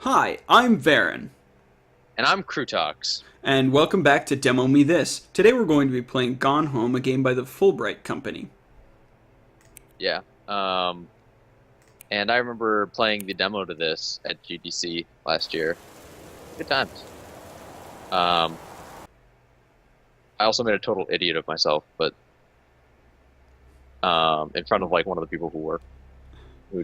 Hi, I'm Varyn, And I'm Kroot. and welcome back to Demo Me This. Today we're going to be playing Gone Home, a game by the Fullbright company. Yeah. And I remember playing the demo to this at GDC last year. Good times. Um, I also made a total idiot of myself, but in front of like one of the people who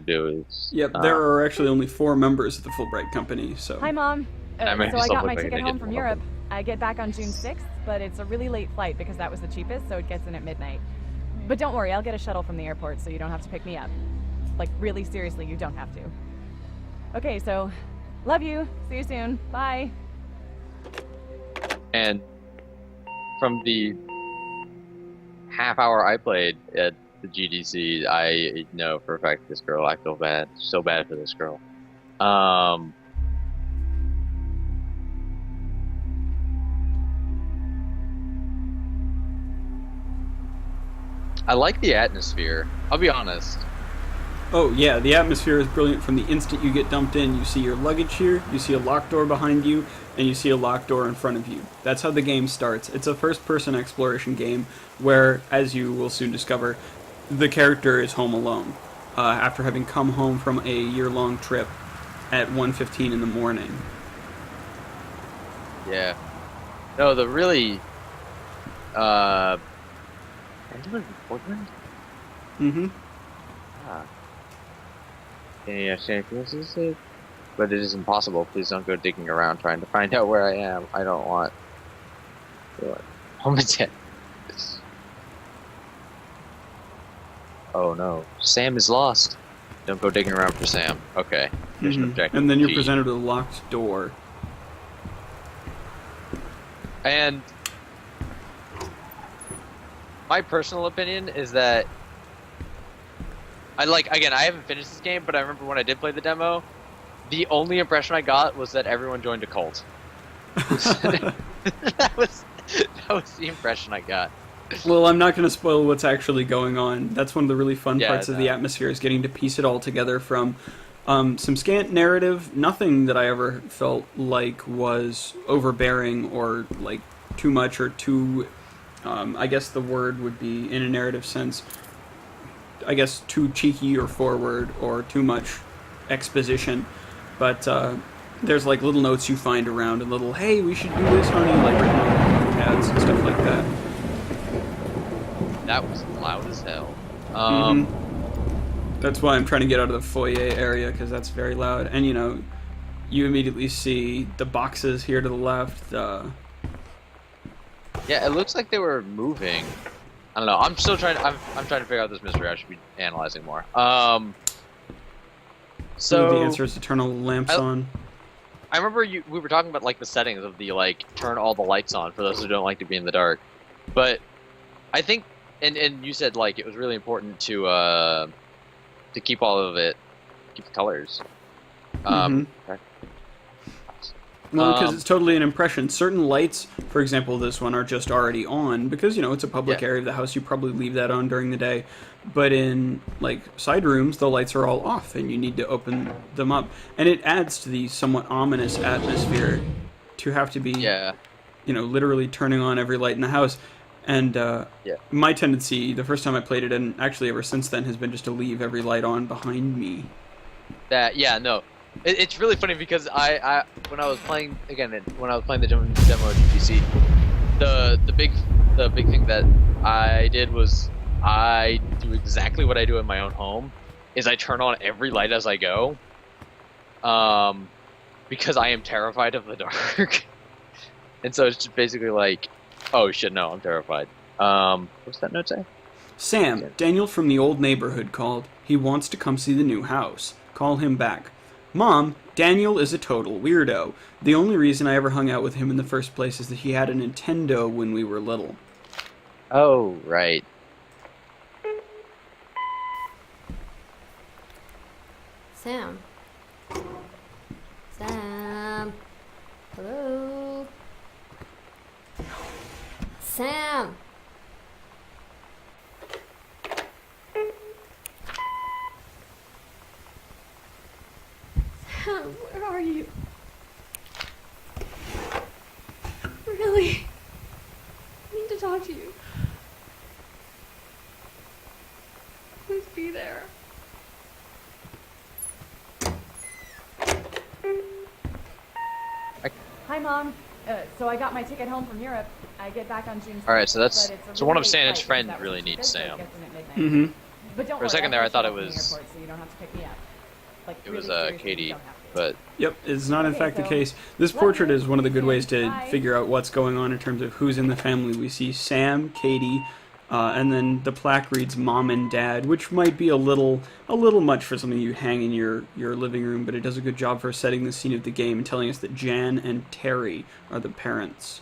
do is Yep, there are actually only 4 members of the Fullbright company, so... Hi, Mom. I made So I myself got look my like an ticket idiot home in from one of Europe. them. I get back on June 6th, but it's a really late flight because that was the cheapest, so it gets in at midnight. But don't worry, I'll get a shuttle from the airport so you don't have to pick me up. Like, really seriously, you don't have to. Okay, so, love you. See you soon. Bye. And from the half hour I played at the GDC, I know for a fact this girl. I feel bad, so bad for this girl. I like the atmosphere. I'll be honest. Oh yeah, the atmosphere is brilliant from the instant you get dumped in. You see your luggage here, you see a locked door behind you, and you see a locked door in front of you. That's how the game starts. It's a first-person exploration game where, as you will soon discover, the character is home alone after having come home from a year-long trip at 1:15 in the morning. Yeah. No, the really I live in Portland? Mm-hmm. Ah. Yeah, this is it. But it is impossible. Please don't go digging around trying to find out where I am. I don't want home attack. Oh no. Sam is lost. Don't go digging around for Sam. Okay. There's an objective. And then you're G. presented with a locked door. And my personal opinion is that I haven't finished this game, but I remember when I did play the demo, the only impression I got was that everyone joined a cult. that was the impression I got. Well, I'm not going to spoil what's actually going on. That's one of the really fun Yeah, parts of the atmosphere, is getting to piece it all together from some scant narrative. Nothing that I ever felt like was overbearing or like too much or too, I guess the word would be, in a narrative sense, I guess too cheeky or forward or too much exposition. But there's like little notes you find around, and little, hey, we should do this, honey, like written on pads and stuff like that. That was loud as hell. That's why I'm trying to get out of the foyer area, because that's very loud. And you know, you immediately see the boxes here to the left. Yeah, it looks like they were moving. I don't know. I'm still trying. I'm trying to figure out this mystery. I should be analyzing more. So the answer is to turn all the lamps on. I remember we were talking about like the settings of the like turn all the lights on for those who don't like to be in the dark. But I think, and you said like it was really important to keep all of it, keep the colors. Okay. Well, because it's totally an impression. Certain lights, for example, this one, are just already on because, you know, it's a public area of the house. You probably leave that on during the day. But in, like, side rooms, the lights are all off, and you need to open them up. And it adds to the somewhat ominous atmosphere to have to be, you know, literally turning on every light in the house. And my tendency, the first time I played it, and actually ever since then, has been just to leave every light on behind me. No. It's really funny because when I was playing the demo at GPC, the big thing that I did was I do exactly what I do in my own home, is I turn on every light as I go, because I am terrified of the dark. And so it's just basically like, oh shit, no, I'm terrified. What's that note say? Sam, Daniel from the old neighborhood called. He wants to come see the new house. Call him back. Mom, Daniel is a total weirdo. The only reason I ever hung out with him in the first place is that he had a Nintendo when we were little. Oh, right. Sam. Sam. Hello. Sam. Where Where are you? Really? I need to talk to you. Please be there. Hi, Mom. So I got my ticket home from Europe. I get back on June 6th. All right, so that's but it's a so one really of late Santa's flight, friends because that was really the needs cheapest, so it Sam. gets in at midnight. Mm-hmm. But don't For a worry, second I'll there, I get thought you it off from the was- airport, so you don't have to pick me up. Like, It was really seriously, you Katie, don't have to. but Yep, it's not in Okay, fact the so case. This love portrait you. is one of the good ways to Bye. figure out what's going on in terms of who's in the family. We see Sam, Katie, and then the plaque reads Mom and Dad, which might be a little much for something you hang in your living room, but it does a good job for setting the scene of the game and telling us that Jan and Terry are the parents.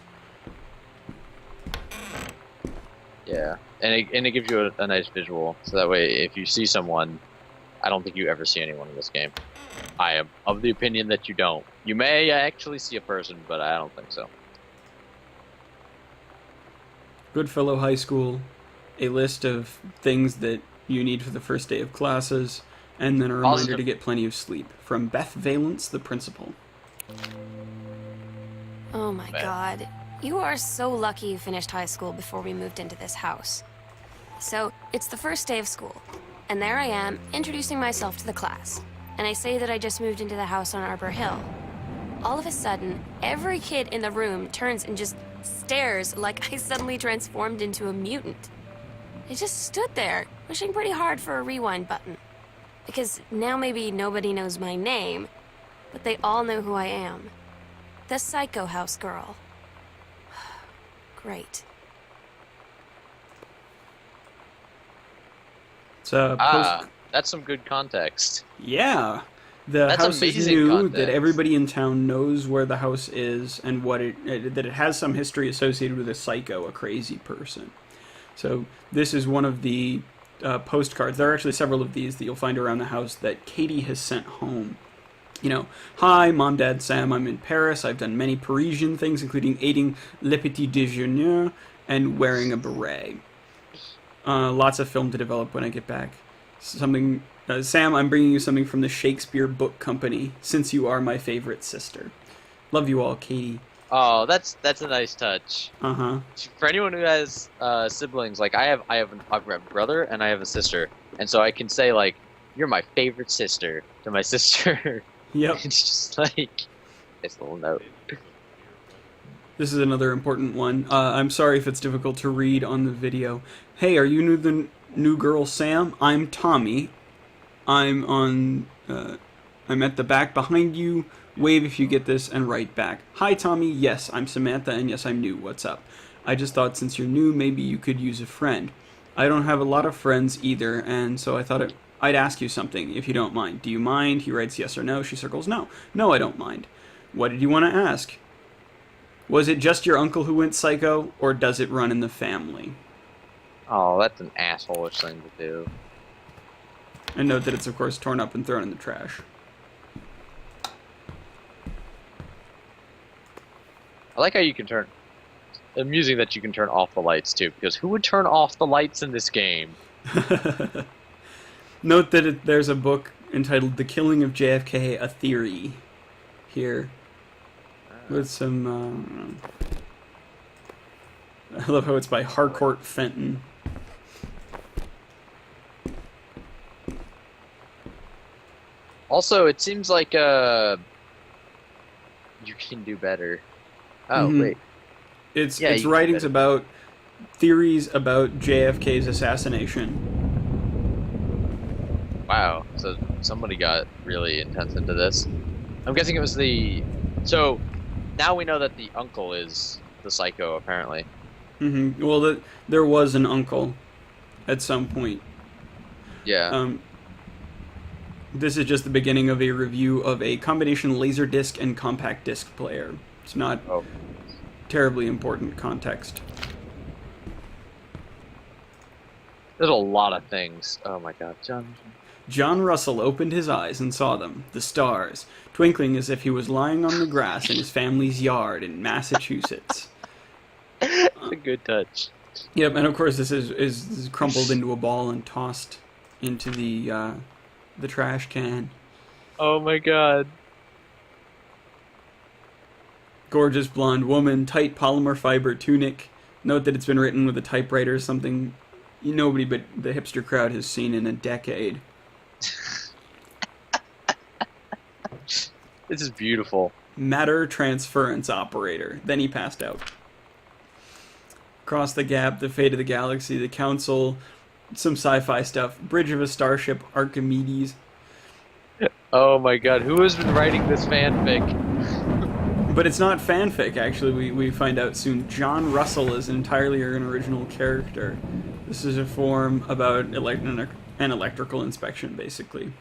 yeah, and it gives you a nice visual, so that way if you see someone, I don't think you ever see anyone in this game. I am of the opinion that you don't. You may actually see a person, but I don't think so. Goodfellow High School, a list of things that you need for the first day of classes, and then a reminder Positive. to get plenty of sleep. From Beth Valence, the principal. Oh my Bad. god. You are so lucky you finished high school before we moved into this house. So, it's the first day of school, and there I am, introducing myself to the class. And I say that I just moved into the house on Arbor Hill. All of a sudden, every kid in the room turns and just stares like I suddenly transformed into a mutant. I just stood there, wishing pretty hard for a rewind button. Because now maybe nobody knows my name, but they all know who I am. The Psycho House girl. Great. It's a post. That's some good context. Yeah. The That's house is amazing new, context. that everybody in town knows where the house is, and what that it has some history associated with a psycho, a crazy person. So this is one of the postcards. There are actually several of these that you'll find around the house that Katie has sent home. You know, hi, Mom, Dad, Sam, I'm in Paris. I've done many Parisian things, including eating le petit déjeuner and wearing a beret. Lots of film to develop when I get back. Something, Sam, I'm bringing you something from the Shakespeare Book Company, since you are my favorite sister. Love you all, Katie. Oh, that's a nice touch. Uh-huh. For anyone who has siblings, like I have a brother and I have a sister, and so I can say like, "You're my favorite sister" to my sister. Yep. It's just like this little note. This is another important one. I'm sorry if it's difficult to read on the video. Hey, are you the new girl Sam? I'm Tommy. I'm at the back behind you. Wave if you get this and write back. Hi Tommy, yes, I'm Samantha, and yes, I'm new. What's up? I just thought since you're new, maybe you could use a friend. I don't have a lot of friends either, and so I thought I'd ask you something, if you don't mind. Do you mind? He writes yes or no. She circles no. No, I don't mind. What did you want to ask? Was it just your uncle who went psycho, or does it run in the family? Oh, that's an asshole-ish thing to do. And note that it's, of course, torn up and thrown in the trash. I like how you can turn. Amusing that you can turn off the lights too, because who would turn off the lights in this game? Note that there's a book entitled The Killing of JFK, A Theory here. With some, I love how it's by Harcourt Fenton. Also, it seems like you can do better. Oh wait. It's Yeah, you can writings bet. about theories about JFK's assassination. Wow. So somebody got really intense into this. I'm guessing it was the. So now we know that the uncle is the psycho, apparently. Well, there was an uncle at some point. Yeah. This is just the beginning of a review of a combination Laserdisc and compact disc player. It's not Oh. terribly important context. There's a lot of things. Oh my god, John Russell opened his eyes and saw them, the stars, twinkling as if he was lying on the grass in his family's yard in Massachusetts. It's a good touch. Yep, and of course this is crumpled into a ball and tossed into the trash can. Oh my god. Gorgeous blonde woman, tight polymer fiber tunic. Note that it's been written with a typewriter, something nobody but the hipster crowd has seen in a decade. This is beautiful. Matter transference operator. Then he passed out. Across the gap, the fate of the galaxy, the council, some sci-fi stuff. Bridge of a starship, Archimedes. Oh my god, who has been writing this fanfic? But it's not fanfic, actually. We find out soon. John Russell is entirely an original character. This is a form about an electrical inspection, basically.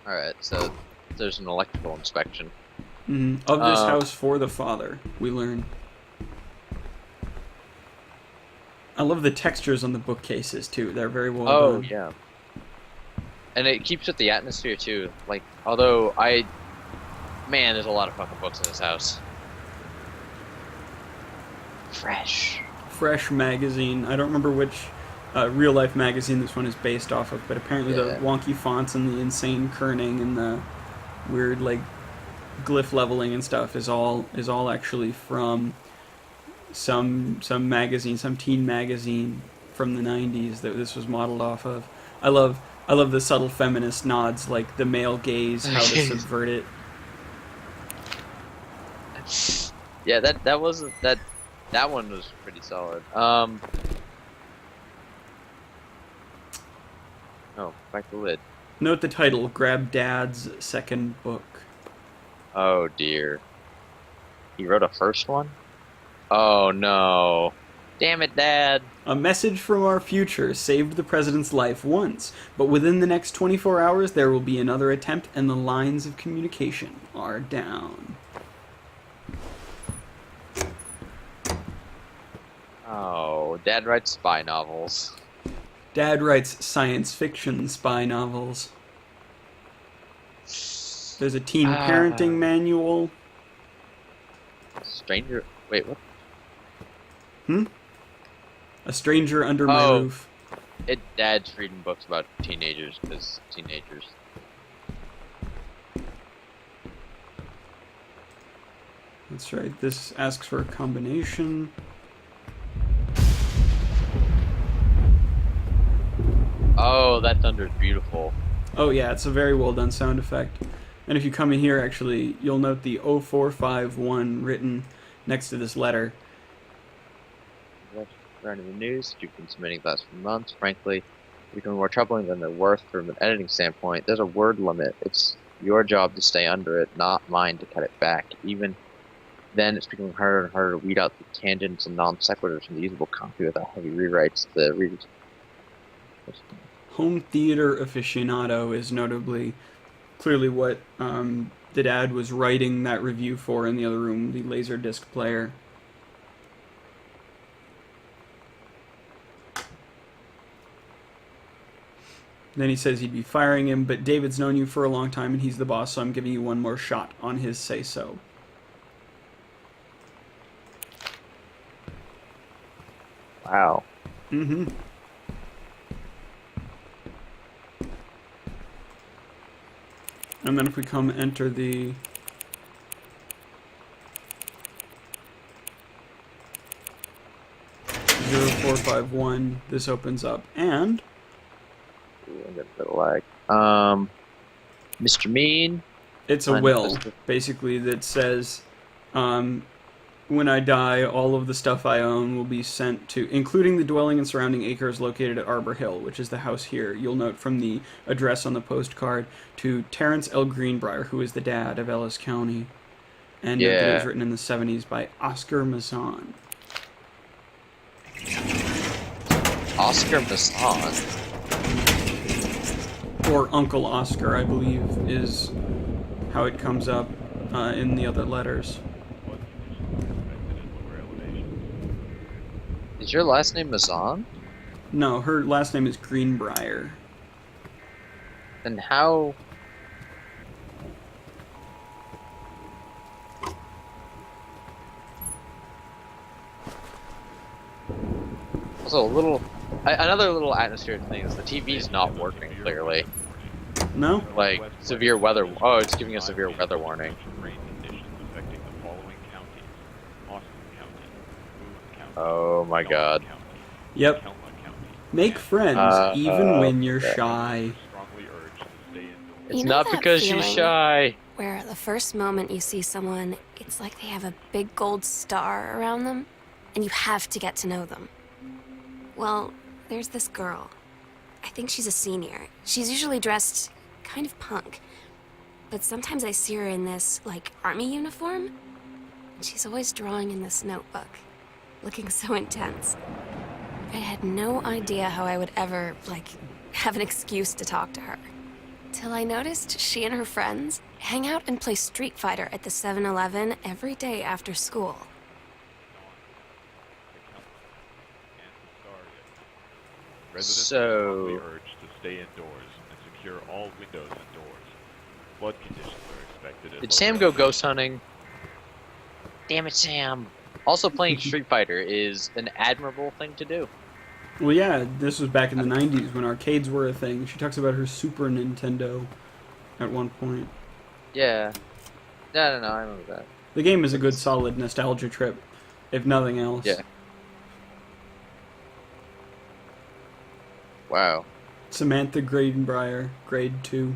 Alright, so there's an electrical inspection. Of this house for the father, we learn. I love the textures on the bookcases, too. They're very well done. Oh, yeah. And it keeps with the atmosphere, too. Like, although man, there's a lot of fucking books in this house. Fresh magazine. I don't remember which real-life magazine this one is based off of, but apparently the wonky fonts and the insane kerning and the weird, like, glyph leveling and stuff is all actually from some magazine, some teen magazine from the 90s that this was modeled off of. I love the subtle feminist nods, like the male gaze, how to subvert it. Yeah, that one was pretty solid. Oh, back the lid. Note the title, Grab Dad's second book. Oh dear. He wrote a first one? Oh no. Damn it, Dad. A message from our future saved the president's life once, but within the next 24 hours there will be another attempt and the lines of communication are down. Oh, Dad writes spy novels. Dad writes science fiction spy novels. There's a teen parenting manual. Stranger... Wait, what? A stranger under my roof. Dad's reading books about teenagers, because teenagers. That's right. This asks for a combination. Oh, that thunder's beautiful. Oh yeah, it's a very well done sound effect. And if you come in here, actually, you'll note the 0451 written next to this letter. Around in the news, you've been submitting the last few months. Frankly, becoming more troubling than they're worth from an editing standpoint. There's a word limit. It's your job to stay under it, not mine to cut it back. Even then, it's becoming harder and harder to weed out the tangents and non sequiturs from the usable copy without heavy rewrites. The readers. Home theater aficionado is notably clearly what the dad was writing that review for in the other room, the Laserdisc player. Then he says he'd be firing him, but David's known you for a long time and he's the boss, so I'm giving you one more shot on his say-so. Wow. Mm-hmm. And then if we come enter the... Zero 0451, this opens up, and... Ooh, I'm getting a bit of lag. Mr. Mean. It's a will, basically, that says, when I die, all of the stuff I own will be sent to, including the dwelling and surrounding acres located at Arbor Hill, which is the house here. You'll note from the address on the postcard, to Terrence L. Greenbrier, who is the dad of Ellis County. And it was written in the 70s by Oscar Masson. Oscar Masson? Or Uncle Oscar, I believe, is how it comes up in the other letters. Is your last name Masson? No, her last name is Greenbrier. Then how... Also, another little atmospheric thing is the TV's not working, clearly. No? Like, severe weather. Oh, it's giving a severe weather warning. Rain conditions affecting the following counties: Austin County, Boone County, Oh my God. County, Yep. Kelma County. Make friends even when you're okay. shy. Strongly urged to stay indoors. It's You know not that because she's feeling shy. where the first moment you see someone, it's like they have a big gold star around them, and you have to get to know them. Well, there's this girl. I think she's a senior. She's usually dressed kind of punk, but sometimes I see her in this, like, army uniform, and she's always drawing in this notebook, looking so intense. I had no idea how I would ever, like, have an excuse to talk to her. Till I noticed she and her friends hang out and play Street Fighter at the 7-Eleven every day after school. Residents So- are strongly urged to stay indoors and secure all windows and doors. Flood conditions are expected. at Did low Sam go levels. ghost hunting? Damn it, Sam. Also, playing Street Fighter is an admirable thing to do. Well, yeah, this was back in the 90s when arcades were a thing. She talks about her Super Nintendo at one point. Yeah. No, I remember that. The game is a good, solid nostalgia trip, if nothing else. Yeah. Wow. Samantha Gradenbrier, grade 2.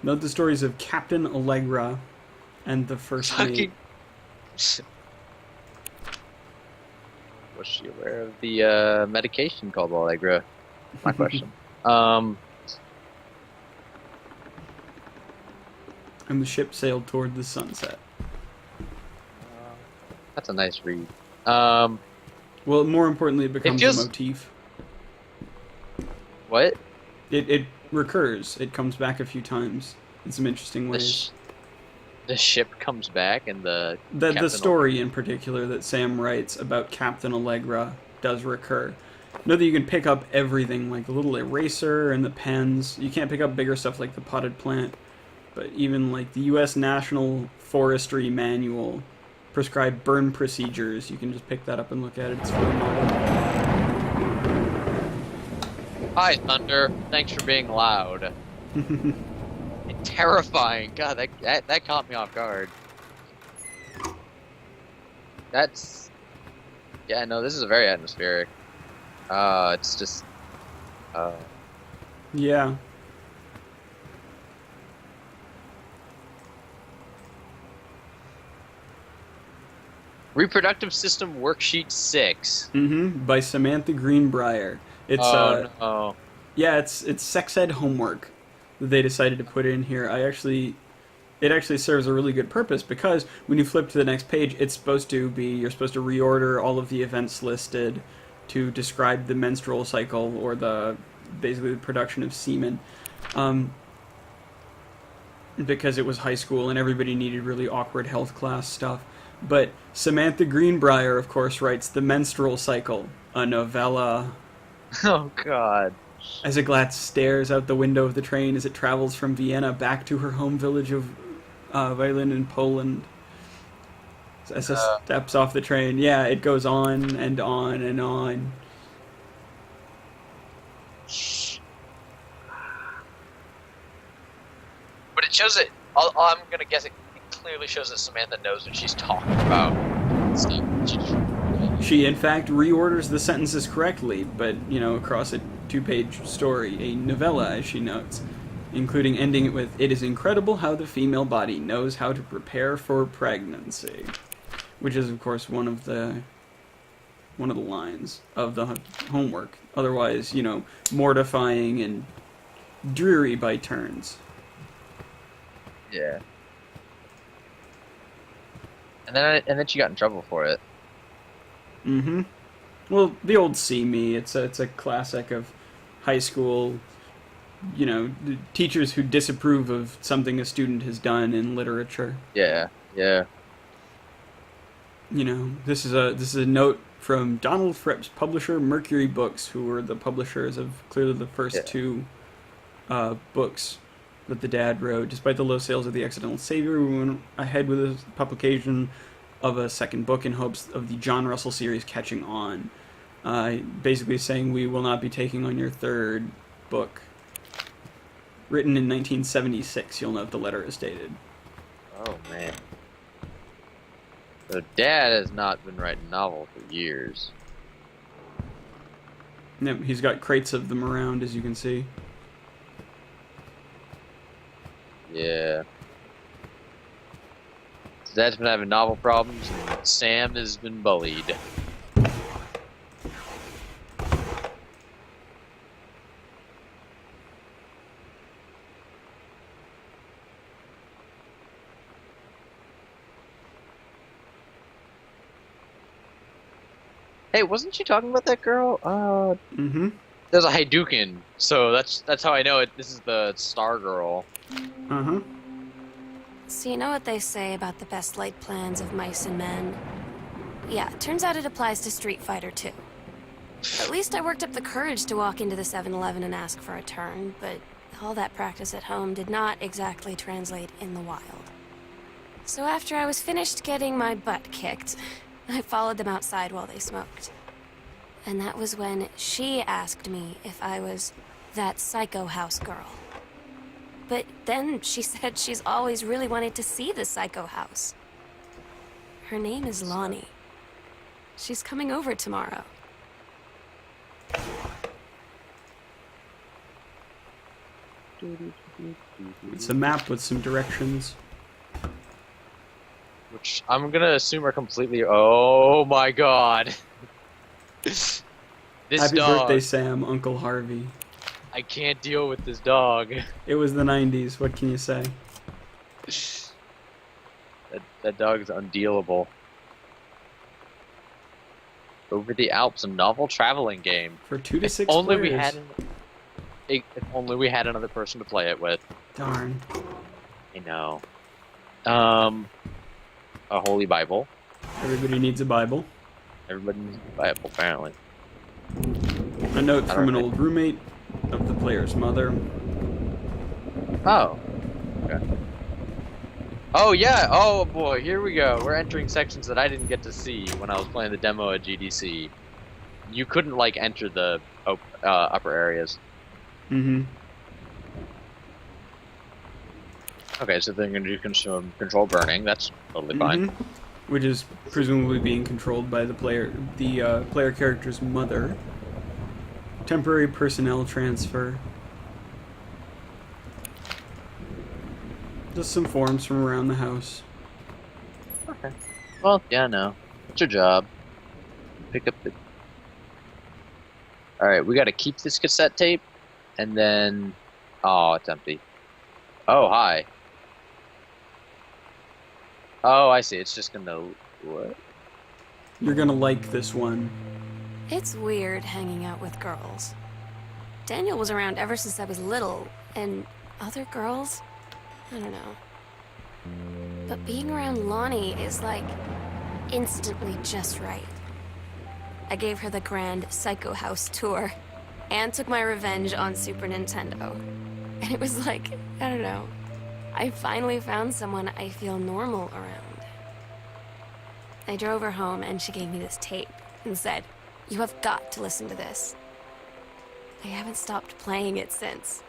Note the stories of Captain Allegra and the first mate. Fucking. Was she aware of the medication called Allegra? My question. And the ship sailed toward the sunset. That's a nice read. Well, more importantly, it becomes feels- a motif. What? It recurs. It comes back a few times in some interesting The, ways. the ship comes back and the The Captain story in particular that Sam writes about Captain Allegra does recur. Know that you can pick up everything, like the little eraser and the pens. You can't pick up bigger stuff like the potted plant, but even like the U.S. National Forestry Manual prescribed burn procedures. You can just pick that up and look at it. It's really modern. Hi, Thunder. Thanks for being loud. Terrifying. God, that caught me off guard. That's... Yeah, no, this is very atmospheric. It's just... Yeah. Reproductive System Worksheet 6. By Samantha Greenbrier. It's No. yeah, it's sex ed homework that they decided to put in here. It actually serves a really good purpose because when you flip to the next page, it's supposed to be you're supposed to reorder all of the events listed to describe the menstrual cycle or basically the production of semen. Because it was high school and everybody needed really awkward health class stuff. But Samantha Greenbrier, of course, writes The Menstrual Cycle, a novella. Oh, God. As a Glatz stares out the window of the train as it travels from Vienna back to her home village of Varyn in Poland. As it steps off the train, yeah, it goes on and on and on. But it shows it... I'm gonna guess it clearly shows that Samantha knows what she's talking about. She, in fact, reorders the sentences correctly, but, across a 2-page story, a novella, as she notes, including ending it with, "It is incredible how the female body knows how to prepare for pregnancy," which is, of course, one of the lines of the homework. Otherwise, mortifying and dreary by turns. Yeah. And then she got in trouble for it. Mm-hmm. Well, the old "see me." It's a classic of high school, teachers who disapprove of something a student has done in literature. Yeah. This is a note from Donald Fripp's publisher, Mercury Books, who were the publishers of clearly the first two books that the dad wrote. Despite the low sales of The Accidental Savior, we went ahead with the publication of a second book in hopes of the John Russell series catching on. basically saying we will not be taking on your third book. Written in 1976, you'll note the letter is dated. Oh, man. So Dad has not been writing novels for years. Yep, he's got crates of them around, as you can see. Yeah. So Dad's been having novel problems, and Sam has been bullied. Hey, wasn't she talking about that girl? Mm-hmm. There's a Hadouken, so that's how I know it. This is the Star Girl. Uh-huh. So you know what they say about the best laid plans of mice and men? Yeah, turns out it applies to Street Fighter too. At least I worked up the courage to walk into the 7-Eleven and ask for a turn, but all that practice at home did not exactly translate in the wild. So after I was finished getting my butt kicked, I followed them outside while they smoked. And that was when she asked me if I was that psycho house girl. But then she said she's always really wanted to see the psycho house. Her name is Lonnie. She's coming over tomorrow. It's a map with some directions. Which I'm gonna assume are completely. Oh my god. This Happy dog. birthday, Sam, Uncle Harvey. I can't deal with this dog. It was the 90s, what can you say? That dog is undealable. Over the Alps, a novel traveling game. For 2 to 6 If only players. we had if only we had another person to play it with. Darn. I know. A holy Bible. Everybody needs a Bible. Everybody needs a Bible, apparently. A note from an old roommate of the player's mother. Oh. Okay. Oh yeah. Oh boy. Here we go. We're entering sections that I didn't get to see when I was playing the demo at GDC. You couldn't like enter the upper areas. Mm-hmm. Okay, so they're going to do control burning. That's totally fine. Which is presumably being controlled by the player character's mother. Temporary personnel transfer. Just some forms from around the house. Okay. Well, yeah, no. It's your job. Pick up the. All right, we got to keep this cassette tape, and then. Oh, it's empty. Oh, hi. Oh, I see. It's just gonna. What? You're gonna like this one. It's weird hanging out with girls. Daniel was around ever since I was little, and other girls? I don't know. But being around Lonnie is like instantly just right. I gave her the grand Psycho House tour and took my revenge on Super Nintendo. And it was like, I don't know, I finally found someone I feel normal around. I drove her home and she gave me this tape and said, "You have got to listen to this." I haven't stopped playing it since.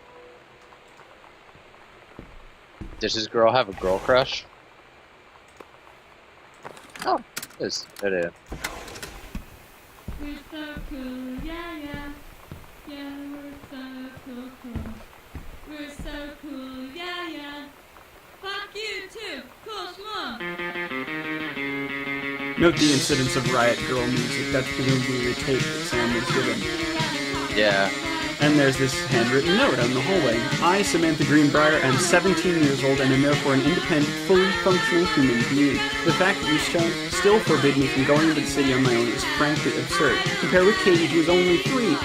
Does this girl have a girl crush? Oh, it is. It is. We're so cool, yeah, yeah. Yeah, we're so cool. We're so cool, yeah, yeah. Fuck you too, cool schmuck. Note the incidence of Riot Girl music. That's presumably the tape that Sam was given. Yeah. And there's this handwritten note on the hallway. I, Samantha Greenbrier, am 17 years old and am therefore an independent, fully functional human being. The fact that you still forbid me from going into the city on my own is frankly absurd. Compare with Katie, who is only three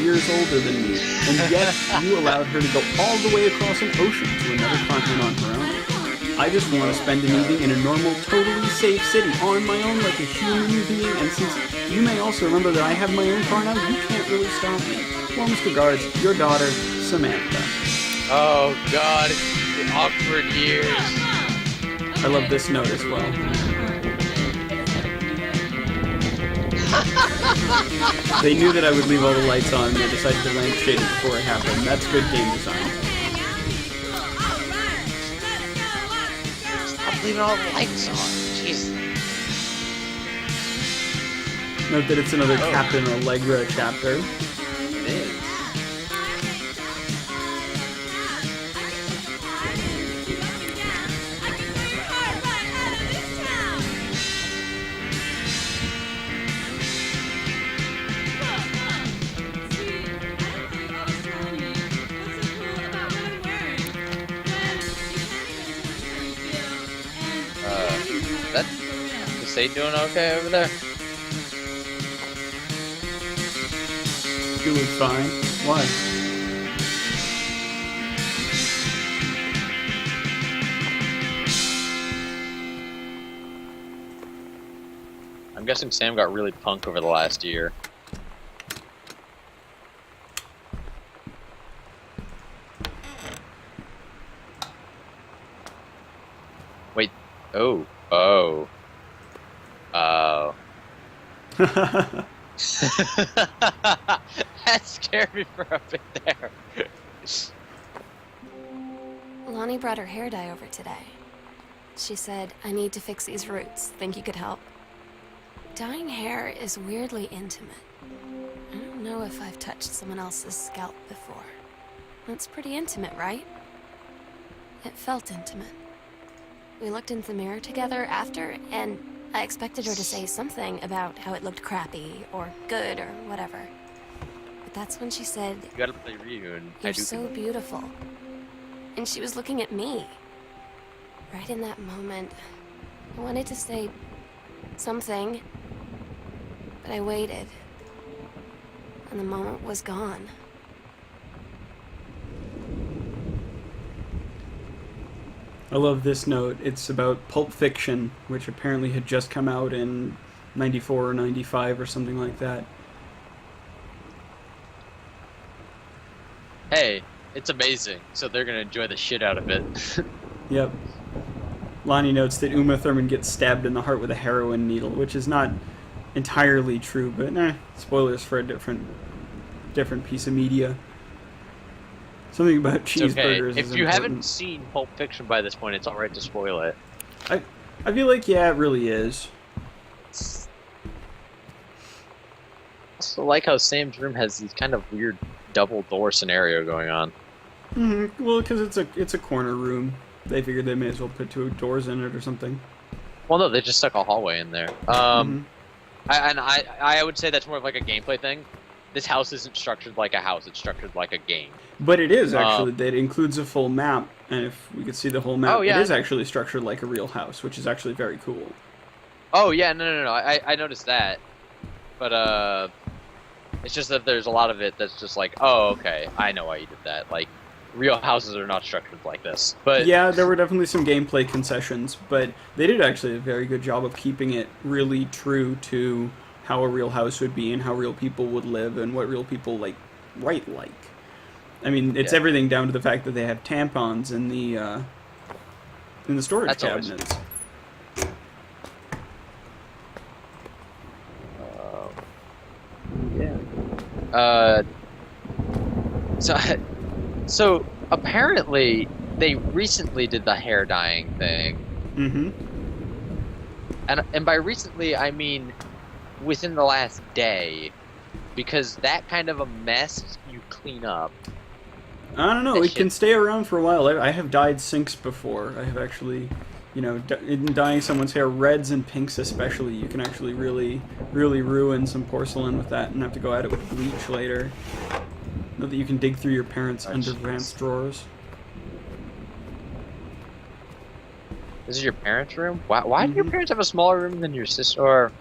years older than me, and yet you allowed her to go all the way across an ocean to another continent on her own. I just want to spend an evening in a normal, totally safe city on my own like a human being, and since you may also remember that I have my own car now, you can't really stop me. Warmest regards, your daughter, Samantha. Oh God, the awkward years. I love this note as well. They knew that I would leave all the lights on, and they decided to lampshade it before it happened. That's good game design. I'm leaving all the lights on. Jeez. Note that it's another Captain Allegra chapter. It is. Is they doing okay over there? Doing fine. Why? I'm guessing Sam got really punk over the last year. Wait. Oh. Oh. Oh. That scared me for a bit there. Lonnie brought her hair dye over today. She said, I need to fix these roots. Think you could help? Dyeing hair is weirdly intimate. I don't know if I've touched someone else's scalp before. That's pretty intimate, right? It felt intimate. We looked in the mirror together after, and I expected her to say something about how it looked crappy, or good, or whatever. But that's when she said, You gotta play Ryu and You're so beautiful. And she was looking at me. Right in that moment, I wanted to say something, but I waited. And the moment was gone. I love this note. It's about Pulp Fiction, which apparently had just come out in 94 or 95 or something like that. Hey, it's amazing, so they're gonna enjoy the shit out of it. Yep. Lonnie notes that Uma Thurman gets stabbed in the heart with a heroin needle, which is not entirely true, but spoilers for a different piece of media. Something about It's cheeseburgers okay. is If you important. haven't seen Pulp Fiction by this point, it's alright to spoil it. I feel like, yeah, it really is. I also like how Sam's room has these kind of weird double door scenario going on. Mm-hmm. Well, because it's a corner room. They figured they may as well put two doors in it or something. Well, no, they just stuck a hallway in there. Mhm. I would say that's more of like a gameplay thing. This house isn't structured like a house; it's structured like a game. But it is actually. That includes a full map, and if we could see the whole map, Oh, yeah, it is I know. actually structured like a real house, which is actually very cool. Oh yeah, no. I noticed that, but it's just that there's a lot of it that's just like, oh okay, I know why you did that. Like, real houses are not structured like this. But Yeah, there were definitely some gameplay concessions, but they did actually a very good job of keeping it really true to how a real house would be and how real people would live and what real people like. I mean, it's Yeah. everything down to the fact that they have tampons in the storage That's always- cabinets. yeah. So apparently they recently did the hair dyeing thing, Mm-hmm. and by recently I mean within the last day, because that kind of a mess you clean up. I don't know. That It can shit- stay around for a while. I have dyed sinks before. I have actually, in dyeing someone's hair, reds and pinks especially, you can actually really, really ruin some porcelain with that and have to go at it with bleach later. Know that you can dig through your parents' Oh, underpants jeez. drawers. This is your parents' room? Why do your Mhm. parents have a smaller room than your sister? Or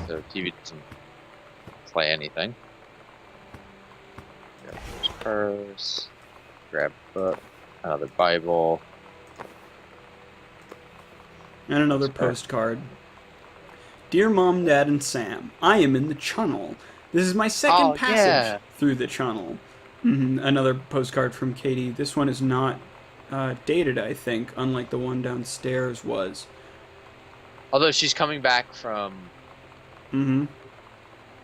so TV doesn't play anything. Grab his purse. Grab a book. Another Bible. And another postcard. Dear Mom, Dad, and Sam, I am in the channel. This is my second Oh, passage yeah. through the channel. Another postcard from Katie. This one is not dated, I think, unlike the one downstairs was. Although she's coming back from.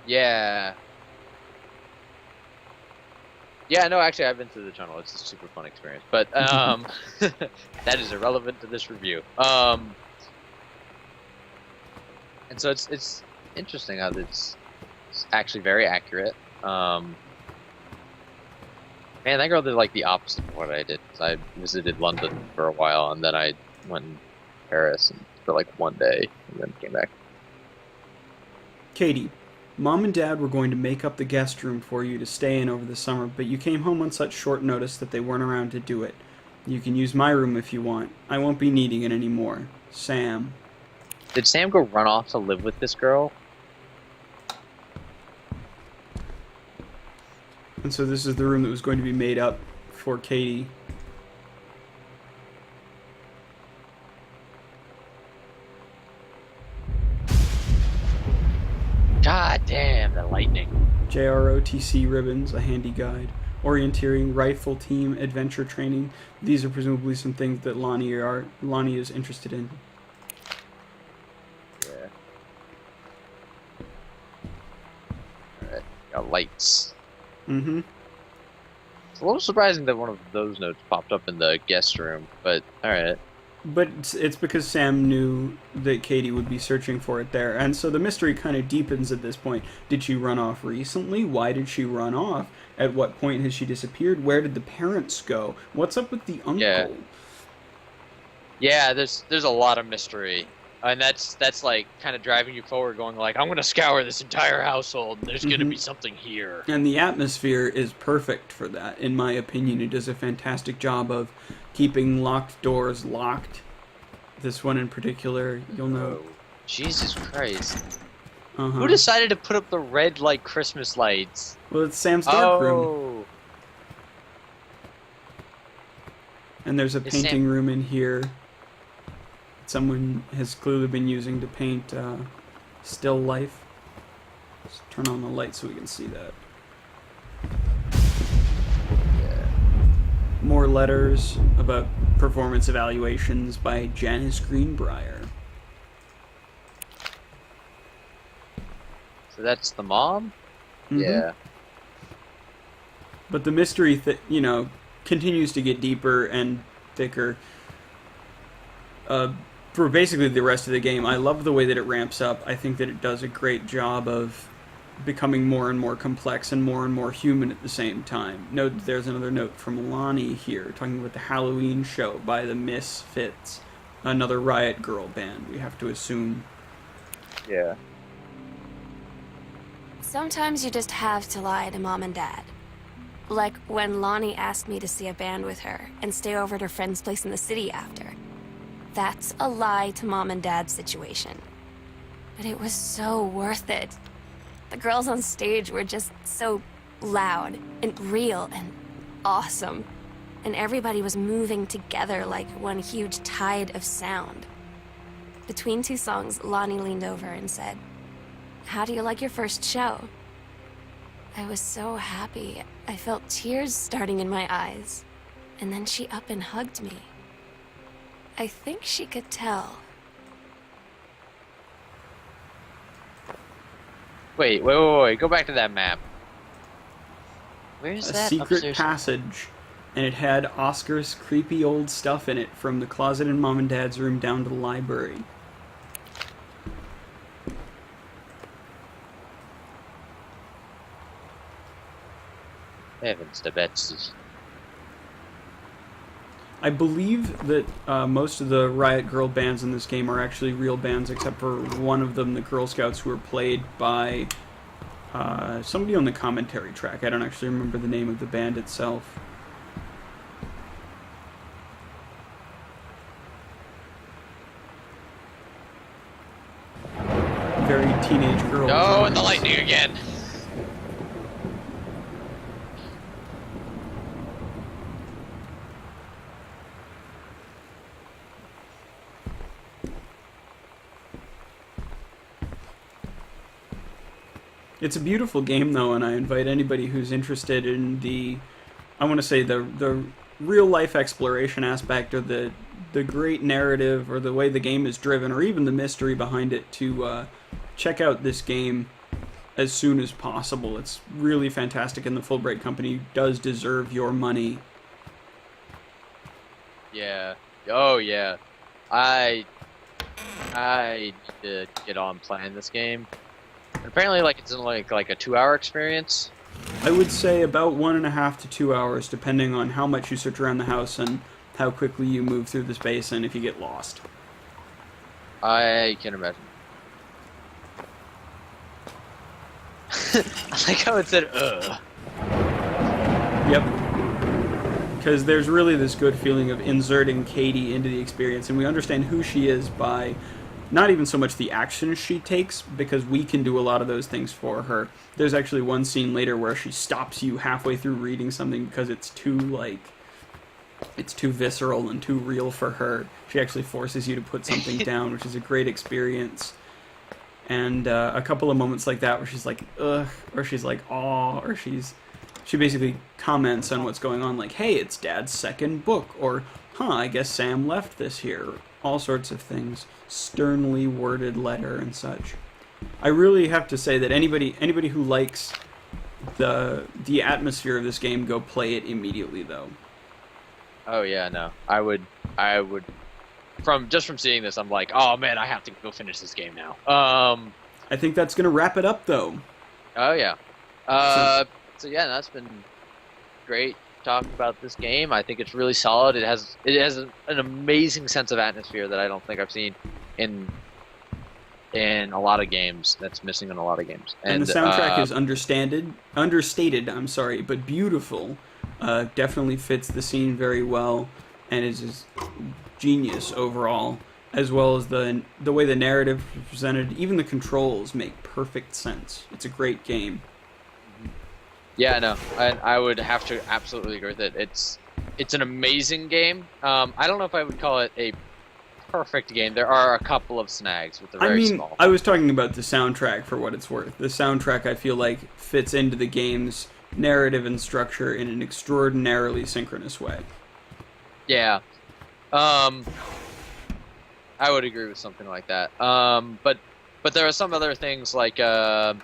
Yeah. Yeah, no, actually, I've been through the tunnel. It's a super fun experience, but that is irrelevant to this review. And so it's interesting how it's actually very accurate. Man, that girl did like the opposite of what I did. I visited London for a while, and then I went to Paris for like one day, and then came back. Katie, Mom and Dad were going to make up the guest room for you to stay in over the summer, but you came home on such short notice that they weren't around to do it. You can use my room if you want. I won't be needing it anymore. Sam. Did Sam go run off to live with this girl? And so this is the room that was going to be made up for Katie. God damn, the lightning. JROTC ribbons, a handy guide. Orienteering, rifle team, adventure training. These are presumably some things that Lonnie is interested in. Yeah. Alright, got lights. It's a little surprising that one of those notes popped up in the guest room, but alright. But it's because Sam knew that Katie would be searching for it there. And so the mystery kind of deepens at this point. Did she run off recently? Why did she run off? At what point has she disappeared? Where did the parents go? What's up with the uncle? Yeah, there's a lot of mystery. And that's like kind of driving you forward, going like, I'm going to scour this entire household, and there's going to be something here. And the atmosphere is perfect for that, in my opinion. It does a fantastic job of keeping locked doors locked. This one in particular, you'll know. Oh, Jesus Christ. Who decided to put up the red, like, Christmas lights? Well, it's Sam's dark room. And there's a painting room in here. Someone has clearly been using to paint still life. Let's turn on the light so we can see that. More letters about performance evaluations by Janice Greenbrier. So that's the mom? Yeah. But the mystery, continues to get deeper and thicker. For basically the rest of the game. I love the way that it ramps up. I think that it does a great job of becoming more and more complex and more human at the same time. Note there's another note from Lonnie here, talking about the Halloween show by the Misfits, another Riot Girl band, we have to assume. Yeah. Sometimes you just have to lie to Mom and Dad. Like when Lonnie asked me to see a band with her and stay over at her friend's place in the city after. That's a lie to Mom and Dad's situation. But it was so worth it. The girls on stage were just so loud and real and awesome. And everybody was moving together like one huge tide of sound. Between two songs, Lonnie leaned over and said, "How do you like your first show?" I was so happy. I felt tears starting in my eyes. And then she up and hugged me. I think she could tell. Wait. Go back to that map. Where's that? A secret upstairs? passage. And it had Oscar's creepy old stuff in it, from the closet in Mom and Dad's room down to the library. Heavens to Betsy. I believe that most of the Riot Girl bands in this game are actually real bands, except for one of them, the Girl Scouts, who are played by somebody on the commentary track. I don't actually remember the name of the band itself. Very teenage girl. Oh, and the lightning again. It's a beautiful game, though, and I invite anybody who's interested in the I want to say the real life exploration aspect, or the great narrative, or the way the game is driven, or even the mystery behind it, to check out this game as soon as possible. It's really fantastic, and the Fullbright company does deserve your money. Yeah. Oh yeah. I did get on playing this game. And apparently, like it's in like a 2-hour experience. I would say about 1.5 to 2 hours, depending on how much you search around the house and how quickly you move through the space, and if you get lost. I can imagine. I like how it said ugh. Yep. Because there's really this good feeling of inserting Katie into the experience, and we understand who she is by not even so much the actions she takes, because we can do a lot of those things for her. There's actually one scene later where she stops you halfway through reading something because it's too visceral and too real for her. She actually forces you to put something down, which is a great experience. And a couple of moments like that where she's like, ugh, or she's like, aw, or she basically comments on what's going on, like, hey, it's Dad's second book, or, I guess Sam left this here. All sorts of things. Sternly worded letter and such. I really have to say that anybody who likes the atmosphere of this game, go play it immediately, though. Oh yeah, no. I would from seeing this, I'm like, oh man, I have to go finish this game now. I think that's gonna wrap it up, though. Oh yeah. So yeah, that's been great talking about this game. I think it's really solid. It has an amazing sense of atmosphere that I don't think I've seen in a lot of games. That's missing in a lot of games. And the soundtrack is understated, but beautiful. Definitely fits the scene very well, and is genius overall, as well as the way the narrative is presented. Even the controls make perfect sense. It's a great game. Yeah, no, I would have to absolutely agree with it. It's an amazing game. I don't know if I would call it a perfect game. There are a couple of snags with the very small. I was talking about the soundtrack for what it's worth. The soundtrack, I feel like, fits into the game's narrative and structure in an extraordinarily synchronous way. Yeah. I would agree with something like that. But there are some other things like oh,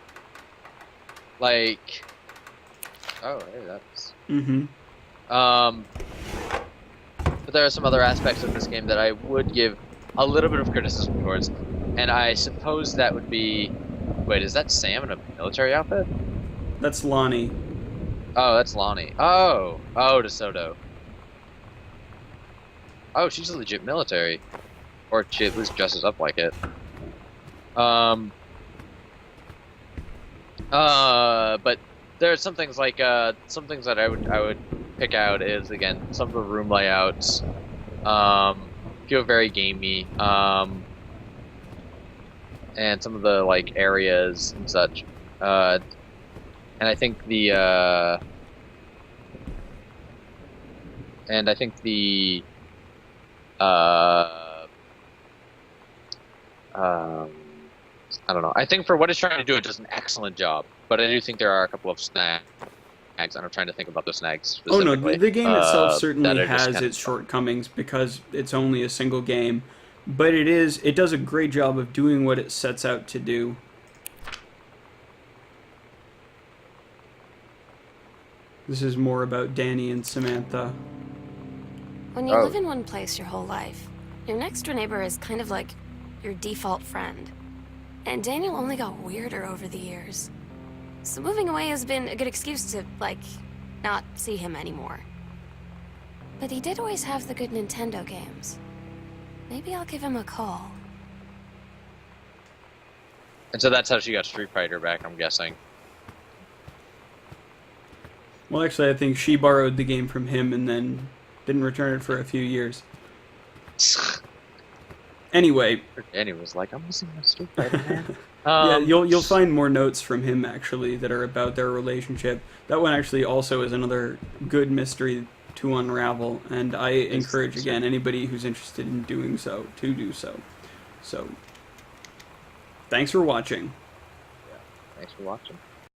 hey, that's. Mm-hmm. But there are some other aspects of this game that I would give a little bit of criticism towards, and I suppose that would be. Wait, is that Sam in a military outfit? That's Lonnie. Oh, that's Lonnie. Oh, DeSoto. Oh, she's a legit military, or she at least dresses up like it. But there are some things like some things that I would pick out is, again, some of the room layouts feel very gamey, and some of the like areas and such, and I think the I don't know. I think for what it's trying to do, it does an excellent job. But I do think there are a couple of snags, and I'm trying to think about the snags specifically. Oh no, the game itself certainly has its shortcomings because it's only a single game, but it does a great job of doing what it sets out to do. This is more about Danny and Samantha. When you live in one place your whole life, your next door neighbor is kind of like your default friend. And Daniel only got weirder over the years. So moving away has been a good excuse to, like, not see him anymore. But he did always have the good Nintendo games. Maybe I'll give him a call. And so that's how she got Street Fighter back, I'm guessing. Well, actually, I think she borrowed the game from him and then didn't return it for a few years. Anyway, Danny was like, "I'm missing my Street Fighter, man." Yeah, you'll find more notes from him actually that are about their relationship. That one actually also is another good mystery to unravel, and I encourage again anybody who's interested in doing so to do so. So, thanks for watching. Yeah, thanks for watching.